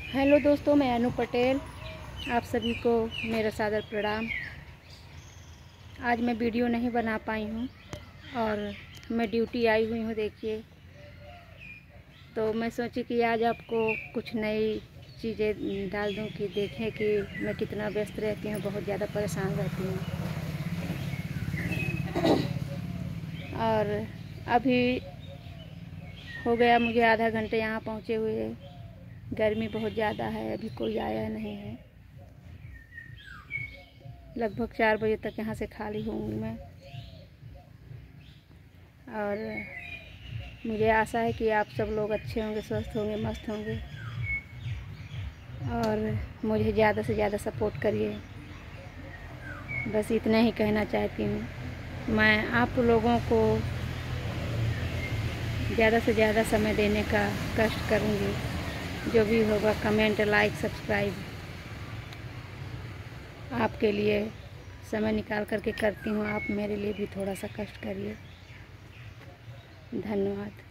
Hello दोस्तों, मैं अनु पटेल। आप सभी को मेरा सादर प्रणाम। आज मैं वीडियो नहीं बना पाई हूँ और मैं ड्यूटी आई हुई हूँ। देखिए, तो मैं सोची कि आज आपको कुछ नई चीज़ें डाल दूँ कि देखें कि मैं कितना व्यस्त रहती हूँ, बहुत ज़्यादा परेशान रहती हूँ। और अभी हो गया मुझे आधा घंटे यहाँ पहुँचे हुए। गर्मी बहुत ज़्यादा है, अभी कोई आया नहीं है। लगभग 4 बजे तक यहाँ से खाली होंगी मैं। और मुझे आशा है कि आप सब लोग अच्छे होंगे, स्वस्थ होंगे, मस्त होंगे और मुझे ज़्यादा से ज़्यादा सपोर्ट करिए। बस इतना ही कहना चाहती हूँ। मैं आप लोगों को ज़्यादा से ज़्यादा समय देने का कष्ट करूँगी। जो भी होगा कमेंट, लाइक, सब्सक्राइब आपके लिए समय निकाल करके करती हूँ। आप मेरे लिए भी थोड़ा सा कष्ट करिए। धन्यवाद।